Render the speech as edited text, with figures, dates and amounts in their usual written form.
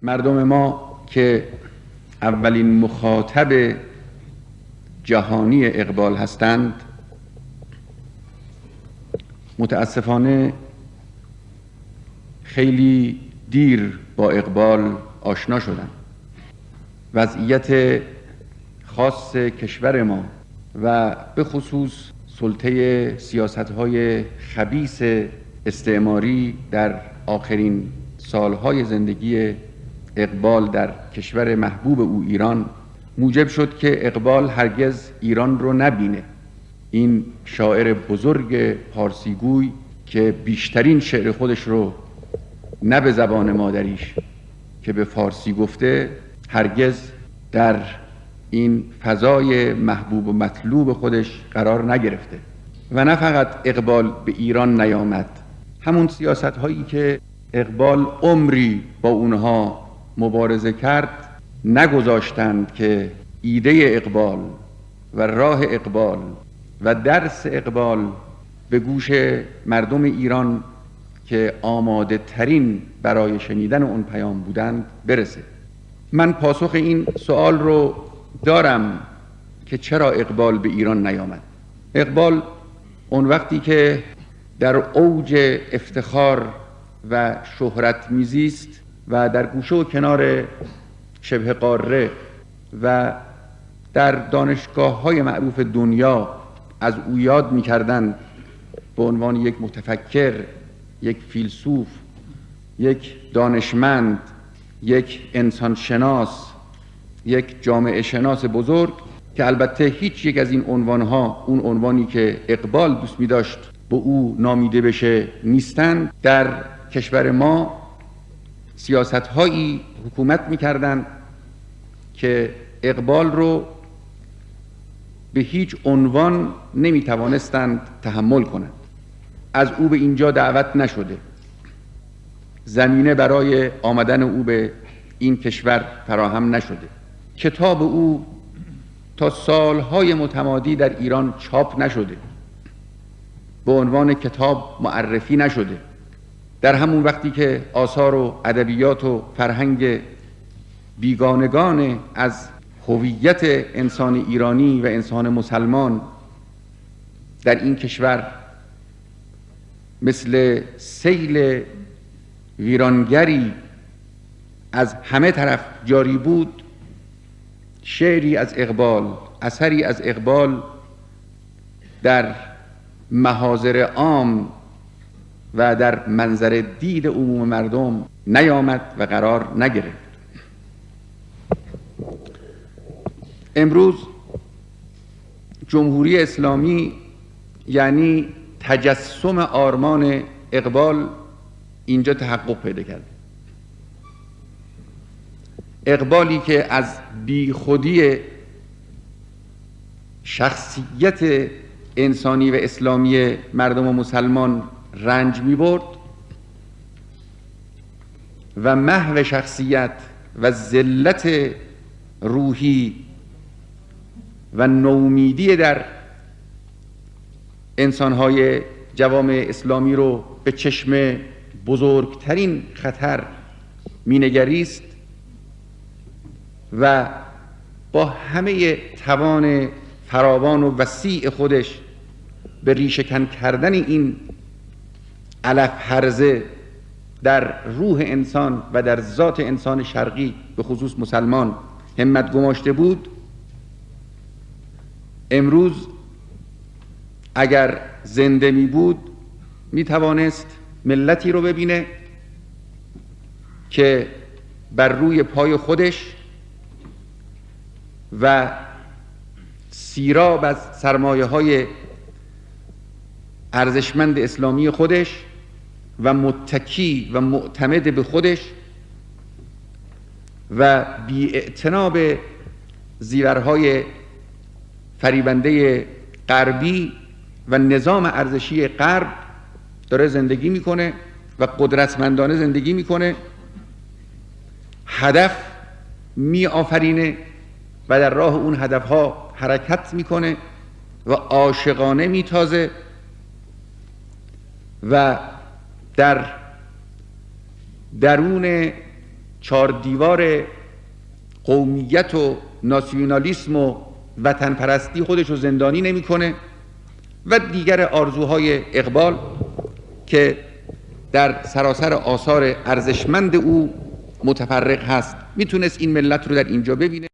مردم ما که اولین مخاطب جهانی اقبال هستند متاسفانه خیلی دیر با اقبال آشنا شدند. وضعیت خاص کشور ما و به خصوص سلطه سیاست‌های خبیث استعماری در آخرین سالهای زندگی اقبال در کشور محبوب او ایران موجب شد که اقبال هرگز ایران رو نبینه. این شاعر بزرگ پارسیگوی که بیشترین شعر خودش رو نه به زبان مادریش که به فارسی گفته، هرگز در این فضای محبوب و مطلوب خودش قرار نگرفته. و نه فقط اقبال به ایران نیامد، همون سیاست هایی که اقبال عمری با اونها مبارزه کرد نگذاشتند که ایده اقبال و راه اقبال و درس اقبال به گوش مردم ایران که آماده ترین برای شنیدن اون پیام بودند برسه. من پاسخ این سوال رو دارم که چرا اقبال به ایران نیامد. اقبال اون وقتی که در اوج افتخار و شهرت میزیست و در گوشه و کنار شبه قاره و در دانشگاه‌های معروف دنیا از او یاد می‌کردند به عنوان یک متفکر، یک فیلسوف، یک دانشمند، یک انسانشناس، یک جامعه شناس بزرگ، که البته هیچ یک از این عنوانها اون عنوانی که اقبال دوست می داشت به او نامیده بشه نیستند. در کشور ما سیاست‌هایی حکومت می‌کردند که اقبال رو به هیچ عنوان نمی‌توانستند تحمل کنند. از او به اینجا دعوت نشده، زمینه برای آمدن او به این کشور فراهم نشده، کتاب او تا سالهای متمادی در ایران چاپ نشده، به عنوان کتاب معرفی نشده. در همون وقتی که آثار و ادبیات و فرهنگ بیگانگان از هویت انسان ایرانی و انسان مسلمان در این کشور مثل سیل ویرانگری از همه طرف جاری بود، شعری از اقبال، اثری از اقبال در محاضر عام و در منظر دید عموم مردم نیامد و قرار نگرفت. امروز جمهوری اسلامی یعنی تجسم آرمان اقبال اینجا تحقق پیدا کرده. اقبالی که از بیخودی شخصیت انسانی و اسلامی مردم و مسلمان رنج می برد و محو شخصیت و ذلت روحی و نومیدی در انسانهای جوامع اسلامی رو به چشم بزرگترین خطر مینگریست و با همه توان فراوان و وسیع خودش به ریشه‌کن کردن این علف هرزه در روح انسان و در ذات انسان شرقی به خصوص مسلمان همت گماشته بود. امروز اگر زنده می بود می توانست ملتی رو ببینه که بر روی پای خودش و سیراب از سرمایه‌های ارزشمند اسلامی خودش و متکی و معتمد به خودش و بی‌اعتنا به زیورهای فریبنده غربی و نظام ارزشی غرب داره زندگی میکنه و قدرتمندانه زندگی میکنه، هدف می آفرینه و در راه اون هدفها حرکت میکنه و عاشقانه میتازه و در درون چار دیوار قومیت و ناسیونالیسم و وطن پرستی خودش رو زندانی نمیکنه و دیگر آرزوهای اقبال که در سراسر آثار ارزشمند او متفرق هست، میتونست این ملت رو در اینجا ببینه.